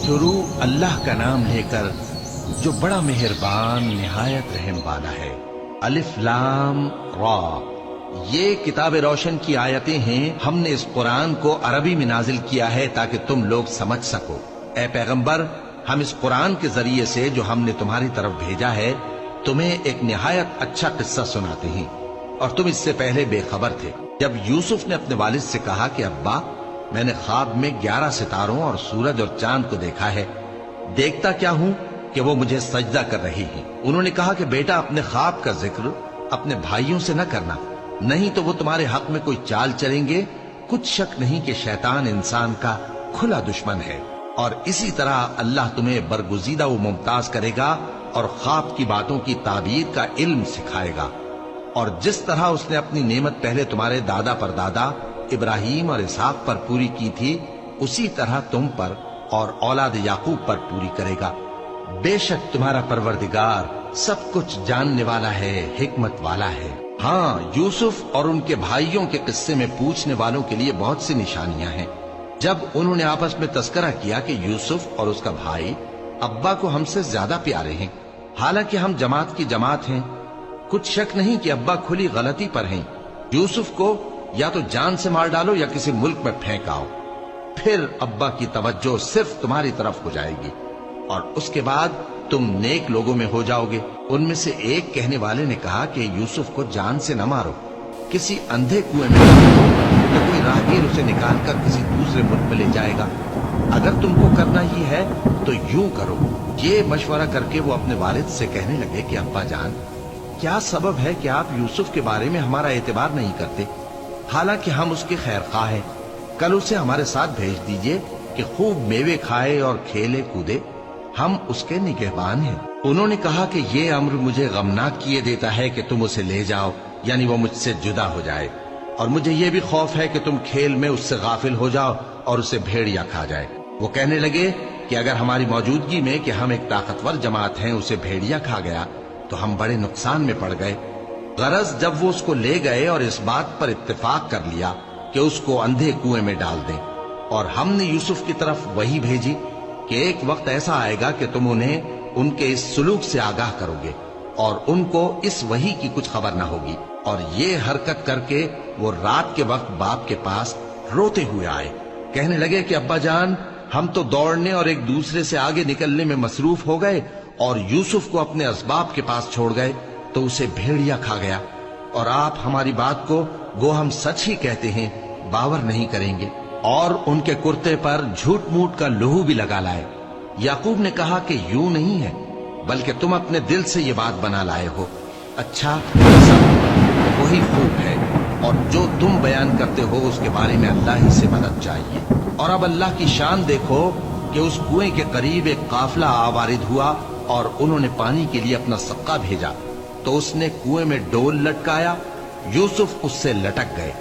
शुरू अल्लाह का नाम लेकर जो बड़ा मेहरबान निहायत रहम वाला है। अलिफ लाम रा, ये किताब रोशन की आयतें हैं। हमने इस कुरान को अरबी में नाजिल किया है ताकि तुम लोग समझ सको। ए पैगंबर, हम इस कुरान के जरिए से जो हमने तुम्हारी तरफ भेजा है तुम्हें एक निहायत अच्छा किस्सा सुनाते हैं, और तुम इससे पहले बेखबर थे। जब यूसुफ ने अपने वालिद से कहा कि अब्बा, मैंने ख्वाब में 11 सितारों और सूरज और चांद को देखा है, देखता क्या हूं कि वो मुझे सजदा कर रही हैं। उन्होंने कहा कि बेटा, अपने ख्वाब का जिक्र अपने भाइयों से न करना, नहीं तो वो तुम्हारे हक में कोई चाल चलेंगे। कुछ शक नहीं कि शैतान इंसान का खुला दुश्मन है, और इसी तरह अल्लाह तुम्हें बरगुजीदा व मुमताज करेगा और ख्वाब की बातों की ताबीर का इल्म सिखाएगा। और जिस तरह उसने अपनी नेमत पहले तुम्हारे दादा परदादा इब्राहिम और इसहाक पर पूरी की थी, उसी तरह तुम पर और औलाद याकूब पर पूरी करेगा। बेशक तुम्हारा परवरदिगार सब कुछ जानने वाला है, हिकमत वाला है। हाँ, यूसुफ और उनके भाइयों के किस्से में पूछने वालों के लिए बहुत सी निशानियां हैं। जब उन्होंने आपस में तस्करा किया कि यूसुफ और उसका भाई अब्बा को हमसे ज्यादा प्यारे हैं, हालांकि हम जमात की जमात हैं, कुछ शक नहीं कि अब्बा खुली गलती पर हैं। यूसुफ को या तो जान से मार डालो या किसी मुल्क में फेंक आओ, फिर अब्बा की तवज्जो सिर्फ तुम्हारी तरफ हो जाएगी और उसके बाद तुम नेक लोगों में हो जाओगे। उनमें से एक कहने वाले ने कहा कि यूसुफ को जान से न मारो, किसी अंधे कुएं में डालो तो कोई राहगीर उसे निकालकर किसी दूसरे मुल्क में ले जाएगा। अगर तुमको करना ही है तो यूं करो। ये मशवरा करके वो अपने वालिद से कहने लगे कि अब्बा जान, क्या सबब है कि आप यूसुफ के बारे में हमारा एतबार नहीं करते, हालांकि हम उसके खैर खा हैं। कल उसे हमारे साथ भेज दीजिए कि खूब मेवे खाए और खेले कूदे, हम उसके निगहबान हैं। उन्होंने कहा कि ये अम्र मुझे गमनाक किए देता है कि तुम उसे ले जाओ, यानी वो मुझसे जुदा हो जाए, और मुझे ये भी खौफ है कि तुम खेल में उससे गाफिल हो जाओ और उसे भेड़िया खा जाए। वो कहने लगे कि अगर हमारी मौजूदगी में कि हम एक ताकतवर जमात हैं उसे भेड़िया खा गया तो हम बड़े नुकसान में पड़ गए। गरज जब वो उसको ले गए और इस बात पर इत्तेफाक कर लिया कि उसको अंधे कुएं में डाल दें, और हमने यूसुफ की तरफ वही भेजी कि एक वक्त ऐसा आएगा कि तुम उन्हें उनके इस सुलूक से आगाह करोगे और उनको इस वही की कुछ खबर न होगी। और ये हरकत करके वो रात के वक्त बाप के पास रोते हुए आए। कहने लगे कि अब्बा जान, हम तो दौड़ने और एक दूसरे से आगे निकलने में मसरूफ हो गए और यूसुफ को अपने असबाब के पास छोड़ गए तो उसे भेड़िया खा गया, और आप हमारी बात को गो हम सच ही कहते हैं बावर नहीं करेंगे। और उनके कुर्ते पर झूठ मूठ का लहू भी लगा लाए। याकूब ने कहा कि यूं नहीं है, बल्कि तुम अपने दिल से ये बात बना लाए हो। अच्छा, सब वही खूब है, और जो तुम बयान करते हो उसके बारे में अल्लाह ही से मदद चाहिए। और अब अल्लाह की शान देखो कि उस कुएं के करीब एक काफिला आवारिद हुआ और उन्होंने पानी के लिए अपना सक्का भेजा, तो उसने कुएं में डोल लटकाया। यूसुफ उससे लटक गए।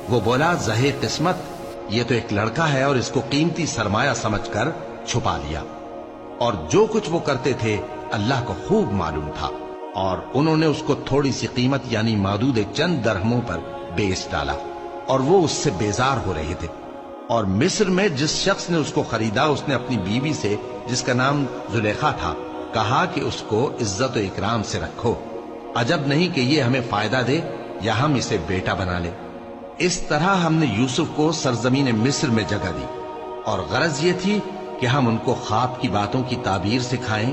वो बोला, ज़हे किस्मत, ये तो एक लड़का है और इसको कीमती सरमाया समझकर छुपा लिया। और जो कुछ वो करते थे अल्लाह को खूब मालूम था, और उन्होंने उसको थोड़ी सी कीमत यानी मादूद चंद दरहमों पर बेच डाला, और वो उससे बेजार हो रहे थे। और मिस्र में जिस शख्स ने उसको खरीदा, उसने अपनी बीवी से, जिसका नाम जुलेखा था, कहा कि उसको इज्जत और इकराम से रखो, अजब नहीं कि ये हमें फायदा दे या हम इसे बेटा बना ले। इस तरह हमने यूसुफ को सरजमीन मिस्र में जगह दी, और गरज ये थी कि हम उनको ख्वाब की बातों की ताबीर सिखाएं।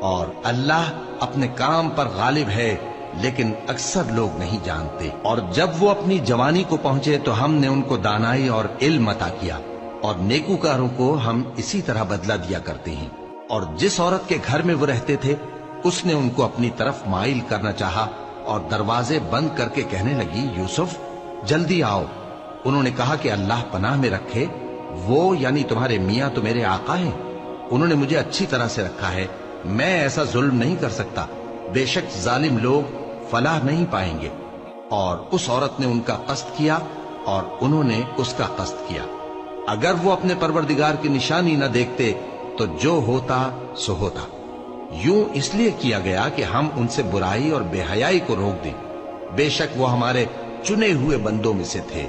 और अल्लाह अपने काम पर गालिब है, लेकिन अक्सर लोग नहीं जानते। और जब वो अपनी जवानी को पहुंचे तो हमने उनको दानाई और इल्म अता किया, और नेकूकारों को हम इसी तरह बदला दिया करते हैं। और जिस औरत के घर में वो रहते थे उसने उनको अपनी तरफ माइल करना चाहा और दरवाजे बंद करके कहने लगी, यूसुफ जल्दी आओ। उन्होंने कहा कि अल्लाह पनाह में रखे, वो यानी तुम्हारे मियाँ तो मेरे आका हैं, उन्होंने मुझे अच्छी तरह से रखा है, मैं ऐसा जुल्म नहीं कर सकता। बेशक जालिम लोग फलाह नहीं पाएंगे। और उस औरत ने उनका कस्द किया और उन्होंने उसका कस्द किया। अगर वो अपने परवरदिगार की निशानी न देखते तो जो होता सो होता। यूं इसलिए किया गया कि हम उनसे बुराई और बेहयाई को रोक दें। बेशक वो हमारे चुने हुए बंदों में से थे।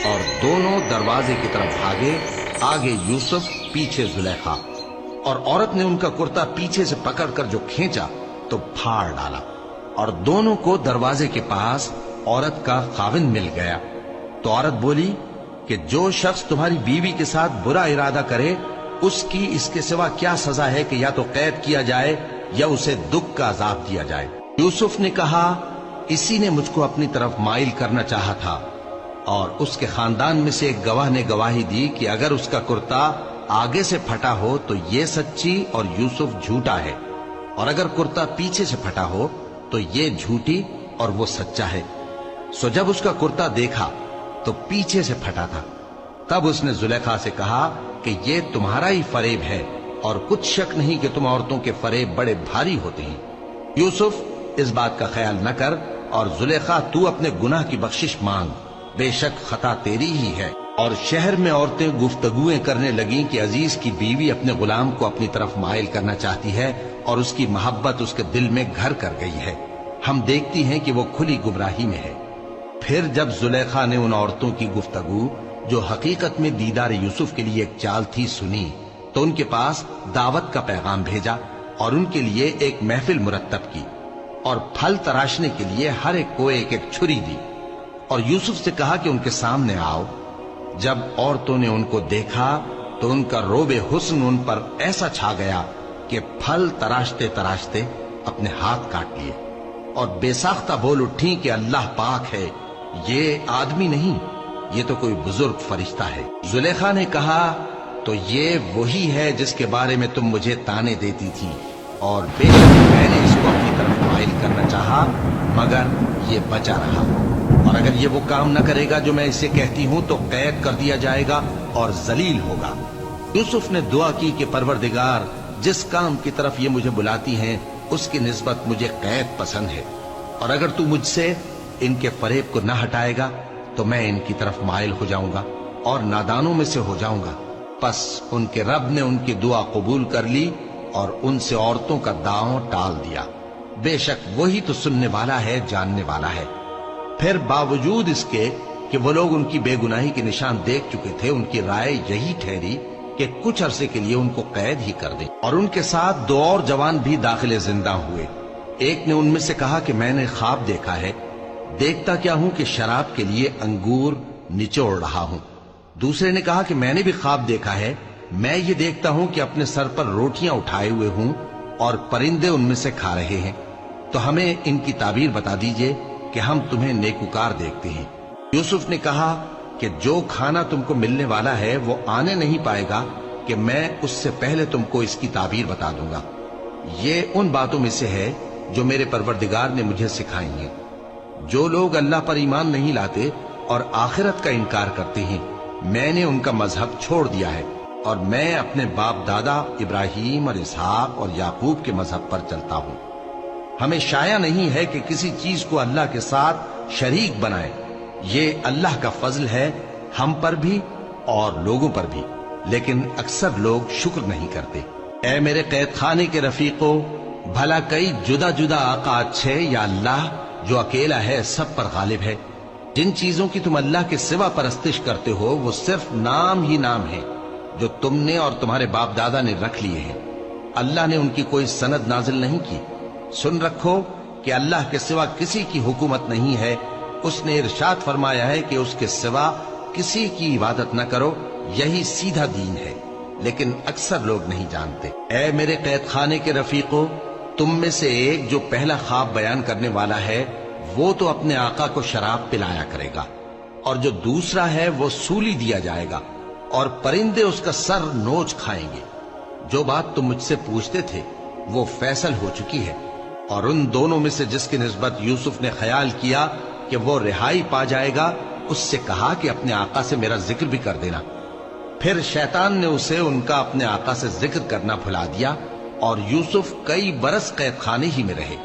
اور دونوں دروازے کی طرف بھاگے، آگے یوسف پیچھے زلیخا، اور عورت نے ان کا کرتا پیچھے سے پکڑ کر جو کھینچا تو پھاڑ ڈالا، اور دونوں کو دروازے کے پاس عورت کا خاوند مل گیا۔ تو عورت بولی کہ جو شخص تمہاری بیوی کے ساتھ برا ارادہ کرے اس کی اس کے سوا کیا سزا ہے کہ یا تو قید کیا جائے یا اسے دکھ کا عذاب دیا جائے۔ یوسف نے کہا اسی نے مجھ کو اپنی طرف مائل کرنا چاہا تھا، اور اس کے خاندان میں سے ایک گواہ نے گواہی دی کہ اگر اس کا کرتا آگے سے پھٹا ہو تو یہ سچی اور یوسف جھوٹا ہے، اور اگر کرتا پیچھے سے پھٹا ہو تو یہ جھوٹی اور وہ سچا ہے۔ سو جب اس کا کرتا دیکھا تو پیچھے سے پھٹا تھا، تب اس نے زلیخا سے کہا کہ یہ تمہارا ہی فریب ہے، اور کچھ شک نہیں کہ تم عورتوں کے فریب بڑے بھاری ہوتے ہیں۔ یوسف اس بات کا خیال نہ کر، اور زلیخا تو اپنے گناہ کی بخشش مانگ، بے شک خطا تیری ہی ہے۔ اور شہر میں عورتیں گفتگویں کرنے لگیں کہ عزیز کی بیوی اپنے غلام کو اپنی طرف مائل کرنا چاہتی ہے، اور اس کی محبت اس کے دل میں گھر کر گئی ہے، ہم دیکھتی ہیں کہ وہ کھلی گمراہی میں ہے۔ پھر جب زلیخا نے ان عورتوں کی گفتگو جو حقیقت میں دیدار یوسف کے لیے ایک چال تھی سنی، تو ان کے پاس دعوت کا پیغام بھیجا، اور ان کے لیے ایک محفل مرتب کی، اور پھل تراشنے کے لیے ہر ایک کو ایک ایک چھری دی، اور یوسف سے کہا کہ ان کے سامنے آؤ۔ جب عورتوں نے ان کو دیکھا تو ان کا روب حسن ان پر ایسا چھا گیا کہ پھل تراشتے تراشتے اپنے ہاتھ کاٹ لیے، اور بے ساختہ بول اٹھی کہ اللہ پاک ہے، یہ آدمی نہیں، یہ تو کوئی بزرگ فرشتہ ہے۔ زلیخا نے کہا تو یہ وہی ہے جس کے بارے میں تم مجھے تانے دیتی تھی، اور بے شک میں نے اس کو اپنی طرف مائل کرنا چاہا مگر یہ بچا رہا، اور اگر یہ وہ کام نہ کرے گا جو میں اسے کہتی ہوں تو قید کر دیا جائے گا اور ذلیل ہوگا۔ یوسف نے دعا کی کہ پروردگار جس کام کی طرف یہ مجھے بلاتی ہیں اس کی نسبت مجھے قید پسند ہے، اور اگر تو مجھ سے ان کے فریب کو نہ ہٹائے گا تو میں ان کی طرف مائل ہو جاؤں گا اور نادانوں میں سے ہو جاؤں گا۔ پس ان کے رب نے ان کی دعا قبول کر لی اور ان سے عورتوں کا داؤں ٹال دیا، بے شک وہی تو سننے والا ہے، جاننے والا ہے۔ پھر باوجود اس کے کہ وہ لوگ ان کی بے گناہی کے نشان دیکھ چکے تھے، ان کی رائے یہی ٹھہری کہ کچھ عرصے کے لیے ان کو قید ہی کر دیں، اور ان کے ساتھ دو اور جوان بھی داخل زندہ ہوئے۔ ایک نے ان میں سے کہا کہ میں نے خواب دیکھا ہے، دیکھتا کیا ہوں کہ شراب کے لیے انگور نچوڑ رہا ہوں۔ دوسرے نے کہا کہ میں نے بھی خواب دیکھا ہے، میں یہ دیکھتا ہوں کہ اپنے سر پر روٹیاں اٹھائے ہوئے ہوں اور پرندے ان میں سے کھا رہے ہیں، تو ہمیں ان کی تعبیر بتا دیجئے کہ ہم تمہیں نیکوکار دیکھتے ہیں۔ یوسف نے کہا کہ جو کھانا تم کو ملنے والا ہے وہ آنے نہیں پائے گا کہ میں اس سے پہلے تم کو اس کی تعبیر بتا دوں گا۔ یہ ان باتوں میں سے ہے جو میرے پروردگار نے مجھے سکھائی ہیں۔ جو لوگ اللہ پر ایمان نہیں لاتے اور آخرت کا انکار کرتے ہیں، میں نے ان کا مذہب چھوڑ دیا ہے، اور میں اپنے باپ دادا ابراہیم اور اسحاق اور یعقوب کے مذہب پر چلتا ہوں۔ ہمیں شایع نہیں ہے کہ کسی چیز کو اللہ کے ساتھ شریک بنائے، یہ اللہ کا فضل ہے ہم پر بھی اور لوگوں پر بھی، لیکن اکثر لوگ شکر نہیں کرتے۔ اے میرے قید خانے کے رفیقو، بھلا کئی جدا جدا آقا اچھے یا اللہ جو اکیلا ہے سب پر غالب ہے؟ جن چیزوں کی تم اللہ کے سوا پرستش کرتے ہو وہ صرف نام ہی نام ہے جو تم نے اور تمہارے باپ دادا نے رکھ لیے ہیں، اللہ نے ان کی کوئی سند نازل نہیں کی۔ سن رکھو کہ اللہ کے سوا کسی کی حکومت نہیں ہے، اس نے ارشاد فرمایا ہے کہ اس کے سوا کسی کی عبادت نہ کرو، یہی سیدھا دین ہے، لیکن اکثر لوگ نہیں جانتے۔ اے میرے قید خانے کے رفیقو، تم میں سے ایک جو پہلا خواب بیان کرنے والا ہے وہ تو اپنے آقا کو شراب پلایا کرے گا، اور جو دوسرا ہے وہ سولی دیا جائے گا، اور پرندے اس کا سر نوچ کھائیں گے۔ جو بات تم مجھ سے پوچھتے تھے وہ فیصل ہو چکی ہے، اور ان دونوں میں سے جس کی نسبت یوسف نے خیال کیا کہ وہ رہائی پا جائے گا، اس سے کہا کہ اپنے آقا سے میرا ذکر بھی کر دینا۔ پھر شیطان نے اسے ان کا اپنے آقا سے ذکر کرنا بھلا دیا، اور یوسف کئی برس قید خانے ہی میں رہے۔